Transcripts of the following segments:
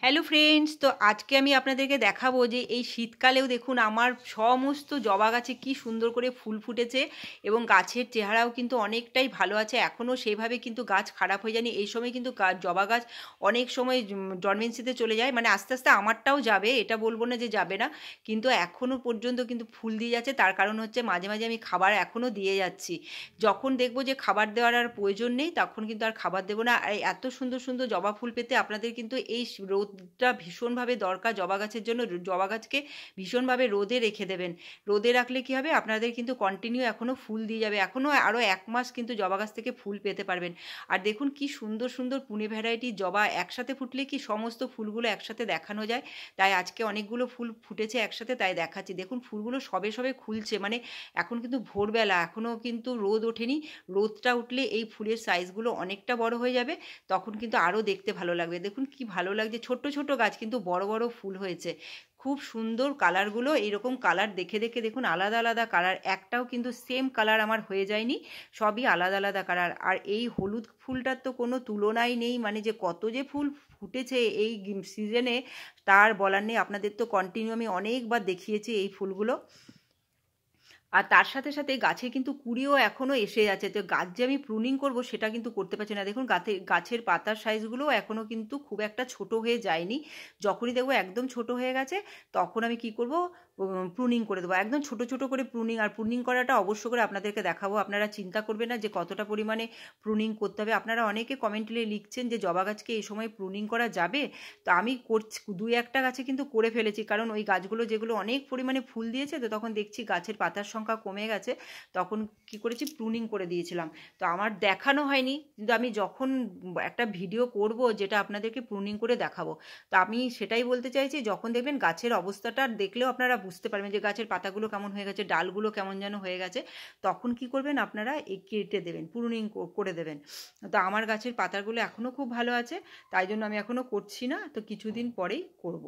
Hello friends, তো আজকে আমি আপনাদেরকে দেখাবো যে এই শীতকালেও দেখুন আমার সমস্ত জবা গাছে কি সুন্দর করে ফুল ফুটেছে এবং গাছের চেহারাও কিন্তু অনেকটাই ভালো আছে। এখনও সেইভাবে কিন্তু গাছ খারাপ হয়ে যায়নি। এই সময় কিন্তু জবা গাছ অনেক সময় ডরমেন্সিতে চলে যায়, মানে আস্তে আস্তে আমারটাও যাবে, এটা বলবো না যে যাবে না, কিন্তু এখনও পর্যন্ত কিন্তু ফুল দিয়ে যাচ্ছে। তার কারণ হচ্ছে মাঝে মাঝে আমি খাবার এখনও দিয়ে যাচ্ছি। যখন দেখবো যে খাবার দেওয়ার আর প্রয়োজন নেই তখন কিন্তু আর খাবার দেবো না। আর এত সুন্দর সুন্দর জবা ফুল পেতে আপনাদের কিন্তু এই রোদটা ভীষণভাবে দরকার জবা গাছের জন্য। জবা গাছকে ভীষণভাবে রোদে রেখে দেবেন। রোদে রাখলে কি হবে, আপনাদের কিন্তু কন্টিনিউ এখনও ফুল দিয়ে যাবে। এখনও আরও 1 মাস কিন্তু জবা গাছ থেকে ফুল পেতে পারবেন। আর দেখুন কি সুন্দর সুন্দর পুনে ভ্যারাইটির জবা একসাথে ফুটলে কি সমস্ত ফুলগুলো একসাথে দেখানো যায়। তাই আজকে অনেকগুলো ফুল ফুটেছে একসাথে, তাই দেখাচ্ছি। দেখুন ফুলগুলো সবে সবে খুলছে, মানে এখন কিন্তু ভোরবেলা, এখনও কিন্তু রোদ ওঠেনি। রোদটা উঠলে এই ফুলের সাইজগুলো অনেকটা বড় হয়ে যাবে, তখন কিন্তু আরও দেখতে ভালো লাগবে। দেখুন কি ভালো লাগছে, ছোট্ট ছোট গাছ কিন্তু বড় বড় ফুল হয়েছে। খুব সুন্দর কালারগুলো, এইরকম কালার দেখে দেখে দেখুন আলাদা আলাদা কালার, একটাও কিন্তু সেম কালার আমার হয়ে যায়নি, সবই আলাদা আলাদা কালার। আর এই হলুদ ফুলটার তো কোনো তুলনাই নেই, মানে যে কত যে ফুল ফুটেছে এই সিজনে তার বলার নেই। আপনাদের তো কন্টিনিউ আমি অনেকবার দেখিয়েছি এই ফুলগুলো। আর তার সাথে সাথে গাছে কিন্তু কুঁড়িও এখনও এসে যাচ্ছে। তো গাছ যে আমি প্রুনিং করব সেটা কিন্তু করতে পারছি না। দেখুন গাছের পাতার সাইজগুলোও এখনও কিন্তু খুব একটা ছোট হয়ে যায়নি। যখনই দেখবো একদম ছোট হয়ে গেছে তখন আমি কি করব, প্রুনিং করে দেবো, একদম ছোট ছোট করে প্রুনিং। আর প্রুনিং করাটা অবশ্য করে আপনাদেরকে দেখাবো, আপনারা চিন্তা করবেন না যে কতটা পরিমাণে প্রুনিং করতে হবে। আপনারা অনেকে কমেন্টে লিখছেন যে জবা গাছকে এই সময় প্রুনিং করা যাবে, তো আমি করছি, 2-1টা গাছে কিন্তু করে ফেলেছি, কারণ ওই গাছগুলো যেগুলো অনেক পরিমাণে ফুল দিয়েছে তো তখন দেখছি গাছের পাতার সংখ্যা কমে গেছে, তখন কি করেছি, প্রুনিং করে দিয়েছিলাম। তো আমার দেখানো হয়নি, কিন্তু আমি যখন একটা ভিডিও করব যেটা আপনাদেরকে প্রুনিং করে দেখাবো, তো আমি সেটাই বলতে চাইছি। যখন দেখবেন গাছের অবস্থাটা দেখলেও আপনারা বুঝতে পারবেন যে গাছের পাতাগুলো কেমন হয়ে গেছে, ডালগুলো কেমন যেন হয়ে গেছে, তখন কি করবেন আপনারা কেটে দেবেন, প্রুনিং করে দেবেন। তো আমার গাছের পাতাগুলো এখনও খুব ভালো আছে, তাই জন্য আমি এখনও করছি না, তো কিছুদিন পরেই করব।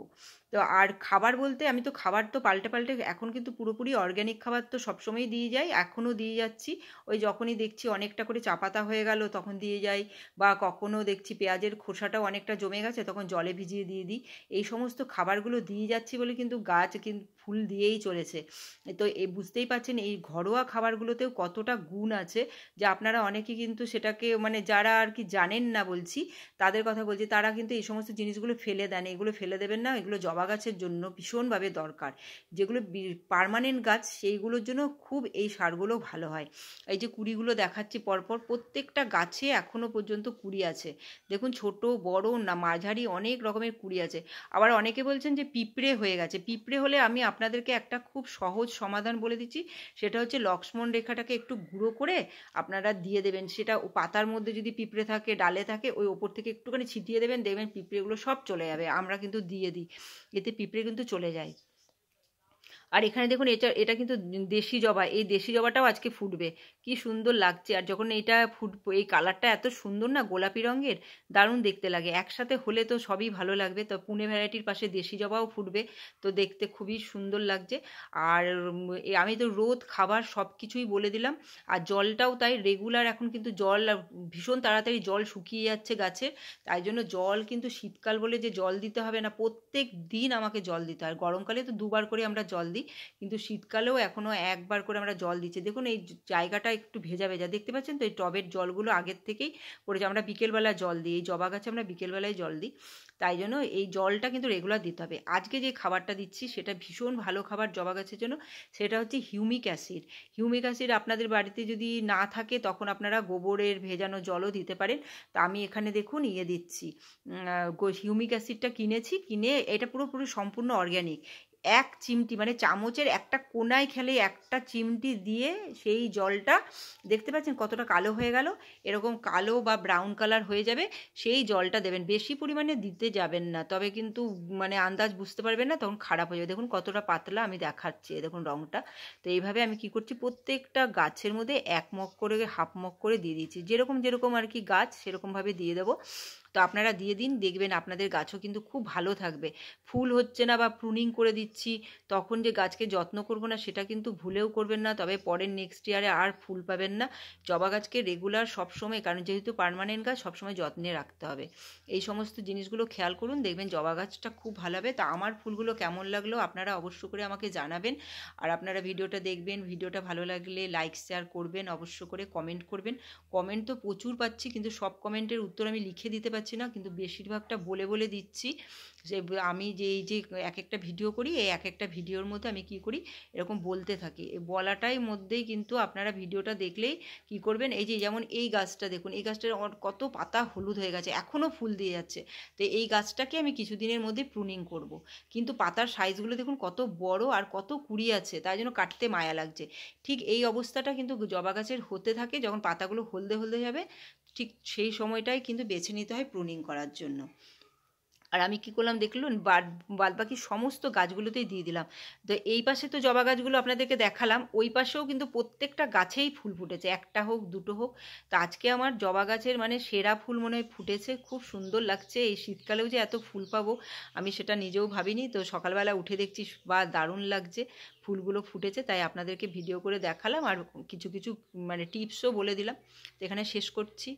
তো আর খাবার বলতে আমি তো খাবার তো পাল্টে পাল্টে এখন কিন্তু পুরোপুরি অর্গ্যানিক খাবার তো সবসময় দিয়ে যাই, এখনও দিয়ে যাচ্ছি। ওই যখনই দেখছি অনেকটা করে চা পাতা হয়ে গেল তখন দিয়ে যাই, বা কখনও দেখছি পেঁয়াজের খোসাটাও অনেকটা জমে গেছে তখন জলে ভিজিয়ে দিয়ে দিই। এই সমস্ত খাবারগুলো দিয়ে যাচ্ছি বলে কিন্তু গাছ কিন্তু ফুল দিয়েই চলেছে। তো বুঝতেই পারছেন এই ঘরোয়া খাবারগুলোতেও কতটা গুণ আছে, যে আপনারা অনেকে কিন্তু সেটাকে, মানে যারা আর কি জানেন না বলছি, তাদের কথা বলছি, তারা কিন্তু এই সমস্ত জিনিসগুলো ফেলে দেন। এগুলো ফেলে দেবেন না, এগুলো জবা গাছের জন্য ভীষণভাবে দরকার। যেগুলো পার্মানেন্ট গাছ সেইগুলোর জন্য খুব এই সারগুলো ভালো হয়। এই যে কুড়িগুলো দেখাচ্ছি পরপর, প্রত্যেকটা গাছে এখনও পর্যন্ত কুড়ি আছে। দেখুন ছোট বড় না মাঝারি অনেক রকমের কুড়ি আছে। আবার অনেকে বলছেন যে পিঁপড়ে হয়ে গেছে। পিঁপড়ে হলে আমি আপনাদেরকে একটা খুব সহজ সমাধান বলে দিচ্ছি, সেটা হচ্ছে লক্ষ্মণ রেখাটাকে একটু গুঁড়ো করে আপনারা দিয়ে দেবেন। সেটা পাতার মধ্যে যদি পিঁপড়ে থাকে, ডালে থাকে, ওই ওপর থেকে একটুখানি ছিটিয়ে দেবেন, দেখবেন পিঁপড়েগুলো সব চলে যাবে। আমরা কিন্তু দিয়ে দিই, এতে পিঁপড়ে কিন্তু চলে যায়। আর এখানে দেখুন এটা এটা কিন্তু দেশি জবা, এই দেশি জবাটাও আজকে ফুটবে, কি সুন্দর লাগছে। আর যখন এটা ফুটবে, এই কালারটা এত সুন্দর না, গোলাপি রঙের, দারুণ দেখতে লাগে। একসাথে হলে তো সবই ভালো লাগবে। তো পুনে ভ্যারাইটির পাশে দেশি জবাও ফুটবে, তো দেখতে খুবই সুন্দর লাগছে। আর আমি তো রোদ খাবার সব কিছুই বলে দিলাম। আর জলটাও তাই রেগুলার, এখন কিন্তু জল ভীষণ তাড়াতাড়ি জল শুকিয়ে যাচ্ছে গাছের, তাই জন্য জল কিন্তু শীতকাল বলে যে জল দিতে হবে না, প্রত্যেক দিন আমাকে জল দিতে হয়। গরমকালে তো 2বার করে আমরা জল দিই, কিন্তু শীতকালেও এখনও 1বার করে আমরা জল দিচ্ছি। দেখুন এই জায়গাটা একটু ভেজা ভেজা দেখতে পাচ্ছেন তো, এই টবের জলগুলো আগের থেকেই পড়েছে। আমরা বিকেলবেলা জল দিই, এই জবা গাছে আমরা বিকেলবেলায় জল দিই, তাই জন্য এই জলটা কিন্তু রেগুলার দিতে হবে। আজকে যে খাবারটা দিচ্ছি সেটা ভীষণ ভালো খাবার জবা গাছের জন্য, সেটা হচ্ছে হিউমিক অ্যাসিড। হিউমিক অ্যাসিড আপনাদের বাড়িতে যদি না থাকে তখন আপনারা গোবরের ভেজানো জলও দিতে পারেন। তা আমি এখানে দেখুন দিচ্ছি, হিউমিক অ্যাসিডটা কিনেছি, কিনে এটা পুরোপুরি সম্পূর্ণ অর্গ্যানিক। 1 চিমটি, মানে চামচের একটা কোনায় খেলে একটা চিমটি দিয়ে সেই জলটা, দেখতে পাচ্ছেন কতটা কালো হয়ে গেল, এরকম কালো বা ব্রাউন কালার হয়ে যাবে, সেই জলটা দেবেন। বেশি পরিমাণে দিতে যাবেন না, তবে কিন্তু মানে আন্দাজ বুঝতে পারবেন না, তখন খারাপ হয়ে যাবে। দেখুন কতটা পাতলা আমি দেখাচ্ছি, দেখুন রঙটা। তো এইভাবে আমি কি করছি, প্রত্যেকটা গাছের মধ্যে 1 মগ করে, হাফ মগ করে দিয়ে দিচ্ছি, যেরকম যেরকম আর কি গাছ সেরকমভাবে দিয়ে দেবো। তো আপনারা দিয়ে দিন, দেখবেন আপনাদের গাছও কিন্তু খুব ভালো থাকবে। ফুল হচ্ছে না বা প্রুনিং করে দিচ্ছি তখন যে গাছকে যত্ন করব না সেটা কিন্তু ভুলেও করবেন না, তবে পরের নেক্সট ইয়ারে আর ফুল পাবেন না। জবা গাছকে রেগুলার সবসময়, কারণ যেহেতু পার্মানেন্ট গাছ, সবসময় যত্নে রাখতে হবে। এই সমস্ত জিনিসগুলো খেয়াল করুন, দেখবেন জবা গাছটা খুব ভালো হবে। তা আমার ফুলগুলো কেমন লাগলো আপনারা অবশ্য করে আমাকে জানাবেন। আর আপনারা ভিডিওটা দেখবেন, ভিডিওটা ভালো লাগলে লাইক শেয়ার করবেন, অবশ্য করে কমেন্ট করবেন। কমেন্ট তো প্রচুর পাচ্ছি, কিন্তু সব কমেন্টের উত্তর আমি লিখে দিতে পারছি না, কিন্তু বেশিরভাগটা বলে বলে দিচ্ছি। যে আমি যে এই যে এক একটা ভিডিও করি, এই এক একটা ভিডিওর মধ্যে আমি কি করি, এরকম বলতে থাকি। এই বলাটাই মধ্যেই কিন্তু আপনারা ভিডিওটা দেখলেই কি করবেন, এই যে যেমন এই গাছটা দেখুন, এই গাছটার কত পাতা হলুদ হয়ে গেছে, এখনও ফুল দিয়ে যাচ্ছে। তো এই গাছটাকে আমি কিছুদিনের মধ্যে প্রুনিং করব। কিন্তু পাতার সাইজগুলো দেখুন কত বড় আর কত কুড়ি আছে, তাই জন্য কাটতে মায়া লাগছে। ঠিক এই অবস্থাটা কিন্তু জবা গাছের হতে থাকে, যখন পাতাগুলো হলদে হলদে যাবে ঠিক সেই সময়টাই কিন্তু বেছে নিতে হয় প্রুনিং করার জন্য। আর আমি কি করলাম দেখলুন, বাদ বাকি সমস্ত গাছগুলোতেই দিয়ে দিলাম। তো এই পাশে তো জবা গাছগুলো আপনাদেরকে দেখালাম, ওই পাশেও কিন্তু প্রত্যেকটা গাছেই ফুল ফুটেছে, একটা হোক দুটো হোক। তো আজকে আমার জবা গাছের মানে সেরা ফুল মনে হয় ফুটেছে, খুব সুন্দর লাগছে। এই শীতকালেও যে এত ফুল পাবো আমি সেটা নিজেও ভাবিনি। তো সকালবেলা উঠে দেখছি বা দারুণ লাগছে, ফুলগুলো ফুটেছে, তাই আপনাদেরকে ভিডিও করে দেখালাম আর কিছু কিছু মানে টিপসও বলে দিলাম। তো এখানে শেষ করছি।